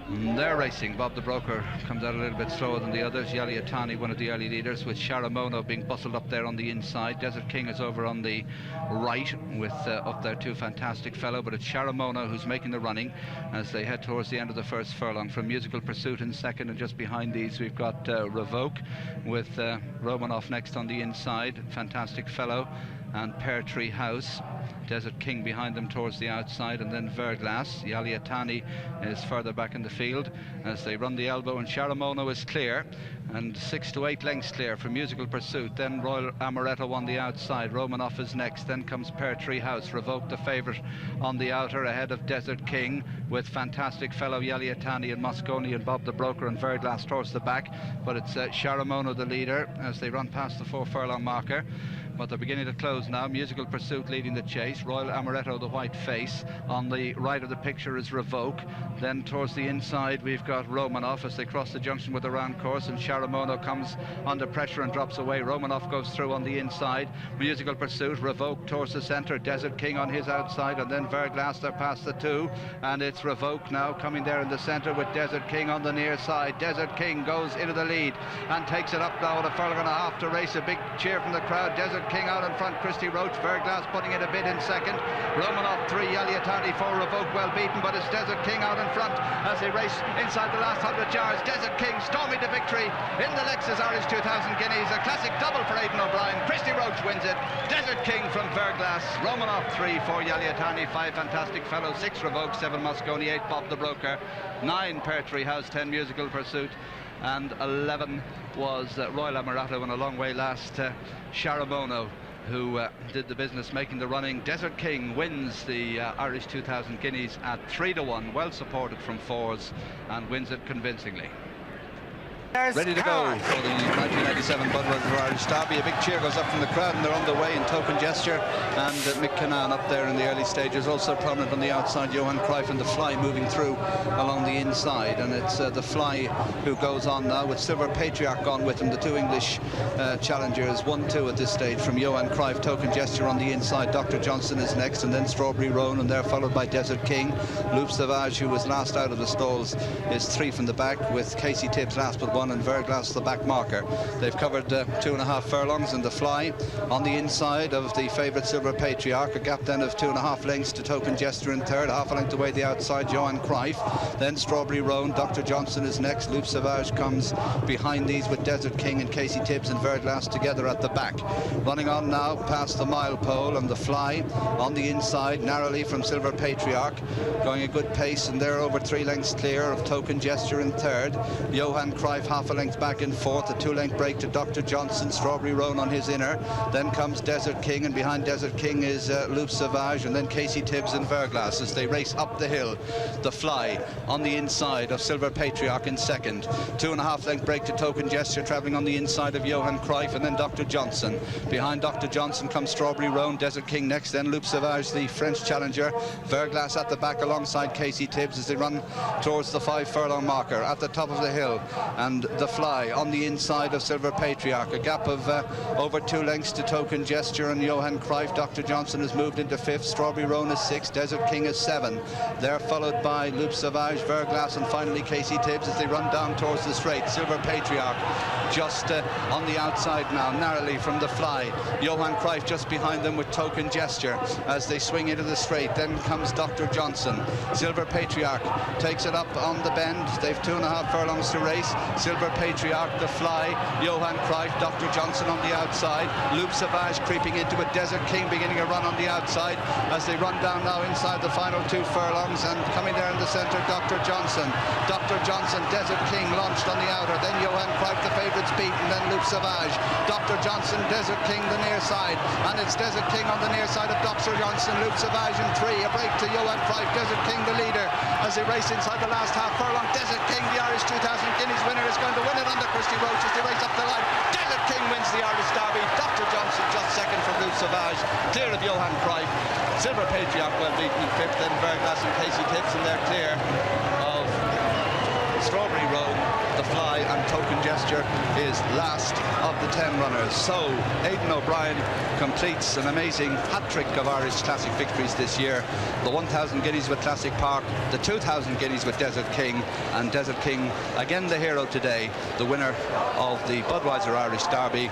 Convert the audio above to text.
They're racing. Bob the Broker comes out a little bit slower than the others. Yaliatani, one of the early leaders, with Sharamono being bustled up there on the inside. Desert King is over on the right with up there too, fantastic fellow, but it's Sharamono who's making the running as they head towards the end of the first furlong. From Musical Pursuit in second, and just behind these we've got Revoke with Romanoff next on the inside, fantastic fellow, and Pear Tree House. Desert King behind them towards the outside, and then Verglas. Yaliatani is further back in the field as they run the elbow, and Sharamono is clear, and 6 to 8 lengths clear from Musical Pursuit. Then Royal Amaretto on the outside, Romanoff is next, then comes Pear Tree House. Revoke, the favourite, on the outer ahead of Desert King, with fantastic fellow Yaliatani and Mosconi and Bob the Broker and Verglas towards the back, but it's Sharamono the leader as they run past the 4 furlong marker. But they're beginning to close now. Musical Pursuit leading the chase. Royal Amaretto, the white face. On the right of the picture is Revoke. Then towards the inside we've got Romanoff as they cross the junction with the round course, and Sharamono comes under pressure and drops away. Romanoff goes through on the inside. Musical Pursuit, Revoke towards the centre. Desert King on his outside, and then Verglas, they're past the 2, and it's Revoke now coming there in the centre with Desert King on the near side. Desert King goes into the lead and takes it up now with a furlong and a half to race. A big cheer from the crowd. Desert King out in front, Christy Roach. Verglas putting it a bit in second. Romanoff 3, Yaliatani 4, Revoke well beaten, but it's Desert King out in front as they race inside the last 100 yards. Desert King storming to victory in the Lexus Irish 2000 Guineas. A classic double for Aidan O'Brien. Christy Roach wins it. Desert King from Verglas. Romanoff 3, 4, Yaliatani 5, fantastic fellow 6, Revoke 7, Mosconi 8, Bob the Broker 9, Pear Tree House 10, Musical Pursuit, and 11 was Royal Amaretto, and a long way last Sharamono, who did the business making the running. Desert King wins the Irish 2000 Guineas at 3 to 1, well supported from 4s, and wins it convincingly. Ready to go for the 1997 Budweiser Irish Derby. A big cheer goes up from the crowd, and they're on the way in token gesture. And Mick Canaan up there in the early stages, also prominent on the outside. Johan Cruyff and the Fly moving through along the inside, and it's the Fly who goes on now with Silver Patriarch on with him. The 2 English challengers, 1-2 at this stage from Johan Cruyff. Token gesture on the inside. Dr. Johnson is next, and then Strawberry Roan, and they're followed by Desert King. Loup Sauvage, who was last out of the stalls, is 3 from the back, with Casey Tibbs last but 1, and Verglas the back marker. They've covered 2.5 furlongs, and the Fly on the inside of the favourite Silver Patriarch. A gap then of 2.5 lengths to Token Gesture in third, half a length away the outside Johan Cruyff. Then Strawberry Roan, Dr. Johnson is next. Loup Sauvage comes behind these with Desert King and Casey Tibbs and Verglas together at the back. Running on now past the mile pole, and the Fly on the inside narrowly from Silver Patriarch, going a good pace, and they're over 3 lengths clear of Token Gesture in third. Johan Cruyff half a length back in fourth. A 2-length break to Dr. Johnson. Strawberry Roan on his inner. Then comes Desert King, and behind Desert King is Loup Sauvage, and then Casey Tibbs and Verglas as they race up the hill. The Fly on the inside of Silver Patriarch in second. 2.5 length break to Token Gesture, travelling on the inside of Johan Cruyff, and then Dr. Johnson. Behind Dr. Johnson comes Strawberry Roan, Desert King next, then Loup Sauvage, the French challenger. Verglas at the back alongside Casey Tibbs as they run towards the 5 furlong marker at the top of the hill, and the Fly on the inside of Silver Patriarch. A gap of over 2 lengths to Token Gesture and Johan Cruyff. Dr. Johnson has moved into 5th. Strawberry Roan is 6th. Desert King is 7. They're followed by Loup Sauvage, Verglas, and finally Casey Tibbs as they run down towards the straight. Silver Patriarch just on the outside now, narrowly from the Fly. Johan Cruyff just behind them with Token Gesture as they swing into the straight. Then comes Dr. Johnson. Silver Patriarch takes it up on the bend. They've 2.5 furlongs to race. Silver Patriarch, the Fly, Johan Cruyff, Dr. Johnson on the outside. Loup Sauvage creeping into it. Desert King beginning a run on the outside as they run down now inside the final 2 furlongs, and coming there in the centre, Dr. Johnson. Dr. Johnson, Desert King launched on the outer, then Johan Cruyff, the favourites beaten, then Loup Sauvage. Dr. Johnson, Desert King the near side, and it's Desert King on the near side of Dr. Johnson. Loup Sauvage in 3, a break to Johan Cruyff. Desert King the leader as they race inside the last half furlong. Desert King, the Irish 2000 Guineas winner, is going to win it under Christy Roach as they race up the line. Desert King wins the Irish Derby. Dr. Johnson just second from Loup Sauvage, clear of Johan Cruyff. Silver Patriarch well beaten in 5th, then Verglas and Casey Tibbs, and they're clear of Strawberry Roan, the fly, and token gesture is last of the 10 runners. So Aidan O'Brien completes an amazing hat-trick of Irish Classic victories this year. The 1,000 guineas with Classic Park, the 2,000 guineas with Desert King, and Desert King again the hero today, the winner of the Budweiser Irish Derby.